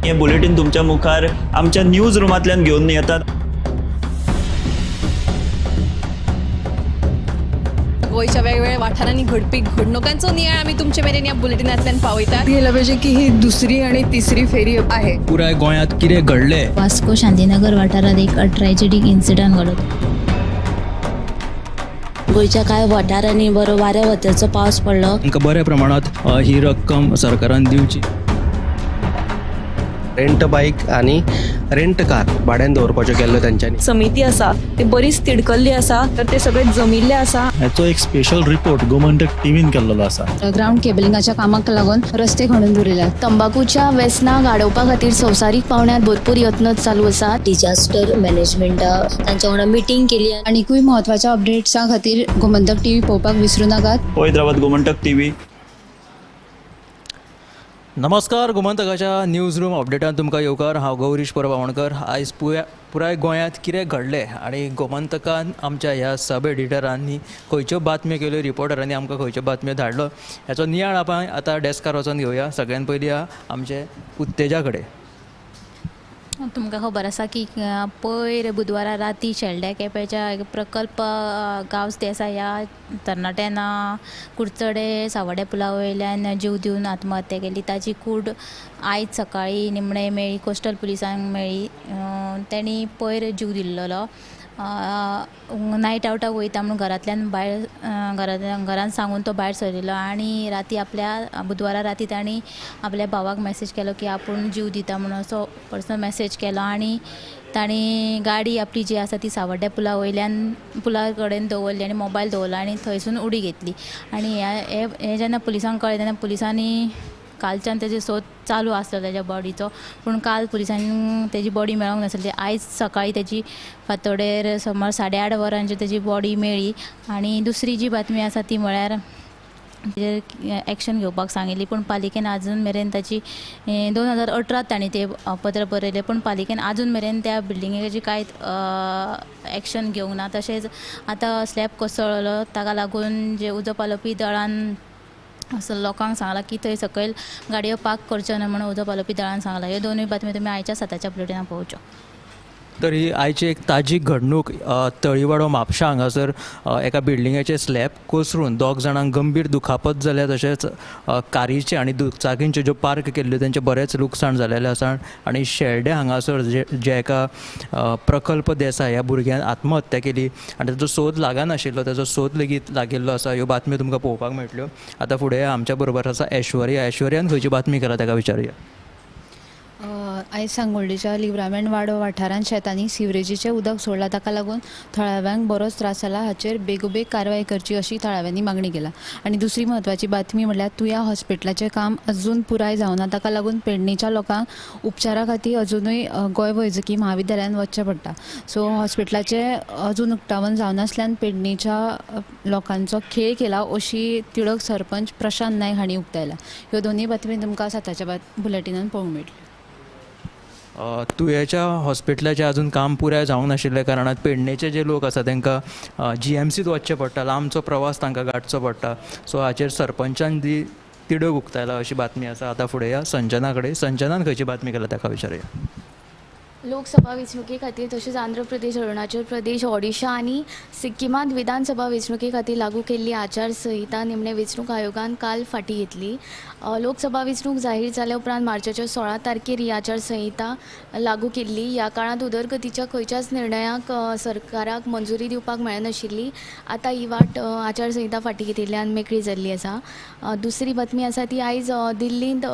हे बुलेटिन तुमच्या मुखार आमच्या न्यूज रूमांतल्यान घेवन येतात. गोयच्या वेगवेगळ्या वाठारांनी घडपी घडणुकांचो नियाळ आमी तुमचे मेरेन ह्या बुलेटिनांतल्यान पावयतात. गेल्या पाहिजे की ही दुसरी आणि तिसरी फेरी आहे. पुराय गोंयांत कितें घडलें. वास्को शांतीनगर वाठारात एक ट्रॅजेडीक इन्सिडंट घडलो. गोंयच्या कांय वाठारांनी बरो वाऱ्या वतेचो पावस पडलो. तांकां बऱ्या प्रमाणात ही रक्कम सरकारान दिवची. रेंट बाईक आणि रेंट कार भाड्यान दवरपाच्यो केल्ल्यो तांच्यांनी. समिती आसा ती बरीच तिडकल्ली आसा, तर ते सगळे जमिल्ले आसा. हाचो एक स्पेशल रिपोर्ट गोमंतक टीव्हीन केल्लो आसा. ग्राउंड केबलिंगाच्या कामाक लागून रस्ते खणून दवरिल्यात. तंबाखूच्या व्यसनां गाडोवपा खातीर संवसारीक पावंड्यार भरपूर यत्न चालू आसा. डिजास्टर मॅनेजमेंट तांच्या वांगडा मिटींग केली. आनीकूय महत्वाच्या अपडेट्सां खातीर गोमंतक टीव्ही पळोवपाक विसरूं नाकात. पळयत रावात गोमंतक टीव्ही. नमस्कार, गोमंतकाच्या न्यूज रूम अपडेटान तुमकां येवकार. हांव गौरीश परबावणकर. आयज पुराय गोंयांत कितें घडलें आनी गोमंतकान आमच्या ह्या सब एडिटरांनी खंयच्यो बातम्यो केल्यो, रिपोर्टरांनी आमकां खंयच्यो बातम्यो धाडलो, ह्याचो नियाळ आपण आतां डेस्कार वचून घेवया. सगळ्यान पयलीं आमचे उत्तेजा कडेन. तुमकां खबर आसा की पयर बुधवारा राती शेल्ड्या केपेंच्या प्रकल्प गांवस देसाय ह्या तरणाट्यान कुडचडे सावड्ड्या पुला वयल्यान जीव दिवन आत्महत्या केली. ताची कूड आयज सकाळी निमणे मेळ्ळी, कोस्टल पुलिसांक मेळ्ळी. तेणी पयर जीव दिल्लो. नायट आवटाक वयता म्हणून घरांतल्यान भायर घरान सांगून तो भायर सरिल्लो आनी राती आपल्या बुधवारा राती तांणी आपल्या भावाक मेसेज केलो की आपूण जीव दिता म्हणून असो पर्सनल मेसेज केलो. आनी तांणी गाडी आपली जी आसा ती सावड्ड्या पुला कडेन दवरली आनी मोबायल दवरलो आनी थंयसून उडी घेतली. आनी हे जेन्ना पुलिसांक कळ्ळें तेन्ना पुलिसांनी कालच्यान तेजे सोद चालू आसलो तेज्या बॉडीचो, पूण काल पुलिसांनी तेजी बॉडी मेळोंक नासली. आयज सकाळी तेजी फांतोडेर सुमार 8:30 वरांचेर तेजी बॉडी मेळ्ळी. आनी दुसरी जी बातमी आसा ती म्हळ्यार एक्शन घेवपाक सांगिल्ली, पूण पालिकेन आजून मेरेन ताची 2018 तांणी ते पत्र बरयलें, पूण पालिकेन आजून मेरेन त्या बिल्डिंगेची कांयच एक्शन घेवंक ना. तशेंच आतां स्लॅब कोसळ्ळो, ताका लागून जे उजो पालोवपी दळान असं लोकांक सांगला की थंय सकयल गाडयो पार्क करच्यो ना म्हणून उजो पालोवपी दळान सांगला. ह्यो दोनूय बातम्यो तुमी आयच्या 7च्या बुलेटिनान पळोवच्यो. तर ही आयची एक ताजी घडणूक तळीवाडो म्हापशा हांगासर एका बिल्डिंगाचे स्लॅब कोसळून 2 जाणांक गंभीर दुखापत जाल्या. तशेंच कारीचे आनी दुचाकींच्यो ज्यो पार्क केल्ल्यो तेंचें बरेंच लुकसाण जालेलें आसा. आनी शेल्ड्या हांगासर जे एका प्रकल्प देसाय ह्या भुरग्यान आत्महत्या केली आनी ताचो सोद लागनाशिल्लो, ताचो सोद लेगीत लागिल्लो आसा. ह्यो बातम्यो तुमकां पळोवपाक मेळटल्यो. आतां फुडें आमच्या बरोबर आसा ऐश्वर्यान खंयची बातमी केला ताका विचारुया. आयज सांगोळडीच्या लिव्रामेंट वाडो वाठारांत शेतांनी सिवरेजीचें उदक सोडलां, ताका लागून थळाव्यांक बरोच त्रास जाला. हाचेर बेगोबेग कारवाय करची अशी थळाव्यांनी मागणी केला. आनी दुसरी म्हत्वाची बातमी म्हणल्यार तुया हॉस्पिटलाचें काम अजून पुराय जावना, ताका लागून पेडणेच्या लोकांक उपचारा खातीर अजुनूय गोंय वैजकी महाविद्यालयान वचचें पडटा. सो हॉस्पिटलाचें अजून उक्तावण जावनासल्यान पेडणेच्या लोकांचो खेळ केला अशी तिडक सरपंच प्रशांत नायक हांणी उक्तायला. ह्यो दोनूय बातमी तुमकां 7च्या बुलेटिनान पळोवंक मेळटल्यो. तुयेच्या हॉस्पिटलाचें अजून काम पुराय जावंक नाशिल्ल्या कारणान पेडणेचे जे लोक आसा तांकां GMCत वचचें पडटा, लांबचो प्रवास तांकां गाठचो पडटा. सो हाचेर सरपंचान तिडक उक्तायला अशी बातमी आसा. आतां फुडें या संजना कडेन. संजनान खंयची बातमी केल्या ताका विचारुया. लोकसभा वेंचणुके खातीर तशेंच आंध्र प्रदेश, अरुणाचल प्रदेश, ओडिशा आनी सिक्किमांत विधानसभा वेंचणुके खातीर लागू केल्ली आचारसंहिता निमणे वेंचणूक आयोगान काल फाटीं घेतली. लोकसभा वेंचणूक जाहीर जाल्या उपरांत मार्चाच्या 16 तारखेर ही आचारसंहिता लागू केल्ली. ह्या काळांत उदरगतीच्या खंयच्याच निर्णयाक सरकाराक मंजुरी दिवपाक मेळनाशिल्ली. आतां ही आचारसंहिता फाटीं घेतिल्ल्यान मेकळी जाल्ली आसा. दुसरी बातमी आसा ती आयज दिल्लींत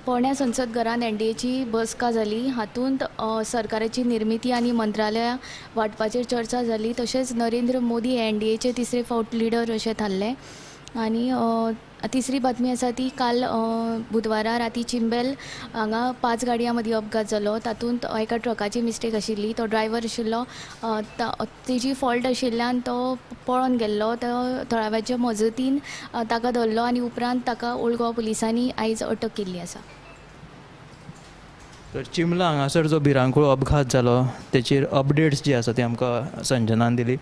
पोरण्या संसद घरान NDAची बसका जाली. हातूंत सरकाराची निर्मिती आनी मंत्रालयां वांटपाचेर चर्चा जाली. तशेंच नरेंद्र मोदी NDAचे तिसरे फावट लिडर अशें थारले. आनी तिसरी बातमी आसा ती काल बुधवारा राती चिंबेल हांगा 5 गाडयां मदीं अपघात जालो. तातूंत एका ट्रकाची मिस्टेक आशिल्ली. तो ड्रायव्हर आशिल्लो, तेजी फॉल्ट आशिल्ल्यान तो पळोवन गेल्लो. तो थळाव्याच्या मजतीन ताका धरलो आनी उपरांत ताका ओल्ड गोवा पुलिसांनी आयज अटक केल्ली आसा. तर चिंबला हांगासर जो भिरांकूळ अपघात जालो तेचेर अपडेट्स जी आसा ती आमकां संजनान दिली.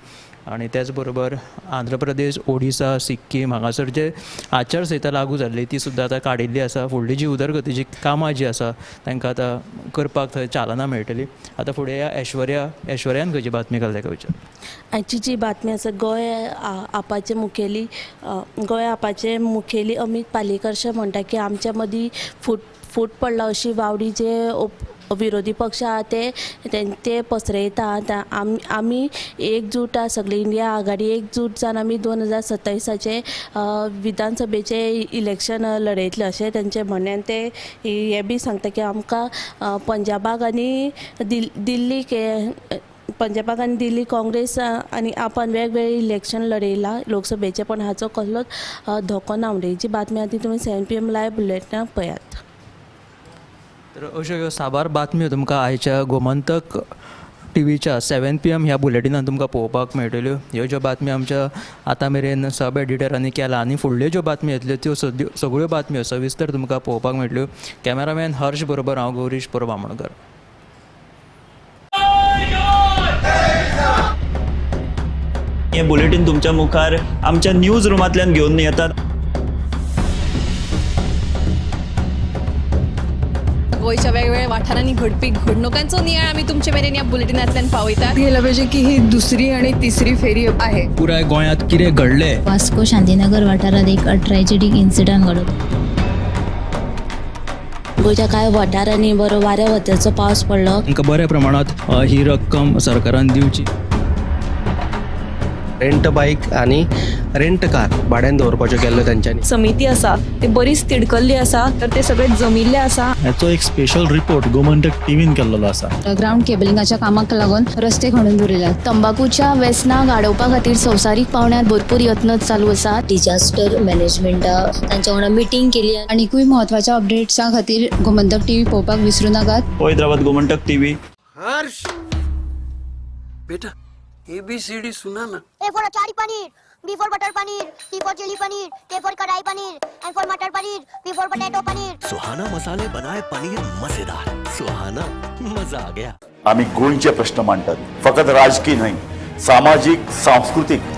आणि त्याच बरोबर आंध्र प्रदेश, ओडिसा, सिक्कीम हांगासर जे आचारसंहिता लागू जाल्ली ती सुद्दां आतां काडिल्ली आसा. फुडली जी उदरगतीची कामां जी आसा तांकां आतां करपाक थंय चालना मेळटली. आतां फुडें या ऐश्वर्यान खंयची बातमी घाल ताका विचार. आयची जी बातमी आसा गोंय आपाचे मुखेली अमित पालेकरशे म्हणटा की आमच्या मदीं फूट पडला अशी वावडी जे विरोधी पक्ष आहा ते पसरयता. आमी एकजूट सगळी इंडिया आघाडी एकजूट जावन आमी 2027चे विधानसभेचे इलेक्शन लडयतले अशें तेंचें म्हणणें. आनी ते हे बी सांगता की आमकां पंजाबाक आनी दिल्ली काँग्रेस आनी आपण वेगवेगळे इलेक्शन लडयला लोकसभेचे, पण हाचो कसलोच धोको ना म्हणटा. ही जी बातमी आहा ती तुमी 7 PM लायव्ह बुलेटिनाक पळयात. तर अश्यो ह्यो साबार बातम्यो तुमकां आयच्या गोमंतक टीव्हीच्या 7 PM ह्या बुलेटिनान तुमकां पळोवपाक मेळटल्यो. ह्यो ज्यो बातम्यो आमच्या आतां मेरेन सब एडिटरांनी केला आनी फुडल्यो ज्यो बातम्यो येतल्यो त्यो सगळ्यो बातम्यो सविस्तर तुमकां पळोवपाक मेळटल्यो. कॅमेरामॅन हर्ष बरोबर हांव गौरीश बामणकर. हे बुलेटिन तुमच्या मुखार आमच्या न्यूज रुमांतल्यान घेवन येतात. गोंयच्या वेगवेगळ्या वाठारांनी घडपी घडणुकांचो नियाळ आमी तुमचे मेरेन ह्या बुलेटिनांतल्यान पावयतात. गेलं पाहिजे की ही दुसरी आणि तिसरी फेरी आहे. पुराय गोंयांत कितें घडलें वास्को शांतीनगर वाठारात एक ट्रॅजेडीक इन्सिडंट घडलो. गोंयच्या कांय वाठारांनी बरो वाऱ्या वत्याचो पावस पडलो. तांकां बऱ्या प्रमाणात ही रक्कम सरकारान दिवची. रेंट बाईक आणि रेंट कार भाड्यान दवरपाच्यो केल्ल्यो तेंच्यांनी. समिती आसा ती बरीच तिडकल्ली आसा, तर ते सगळे जमिल्ले आसा. हाचो एक स्पेशल रिपोर्ट गोमंतक टीव्हीन केल्लो आसा. ग्राउंड केबलिंगाच्या कामाक लागून रस्ते खणून दवरिल्यात. तंबाखूच्या व्यसनां गाडोवपा खातीर संवसारीक पावंड्यार भरपूर यत्न चालू आसात. डिजास्टर मॅनेजमेंटा तांच्या वांगडा मिटींग केली. आनीकूय महत्वाच्या अपडेट्सां खातीर गोमंतक टीव्ही पळोवपाक विसरूं नाकात. पळयत रावात गोमंतक टीव्ही. हर्ष बेटा ABCD सुना ना. A for achari paneer, B for butter paneer, C for chili paneer, K for kadai paneer, M for matar paneer, P for potato paneer. Suhana मसाले बनाए पनीर मजेदार. सुहाना मजा आ गया. आम्ही गोंयचे प्रश्न मांडतात, फकत राजकीय नाही, सामाजिक, सांस्कृतिक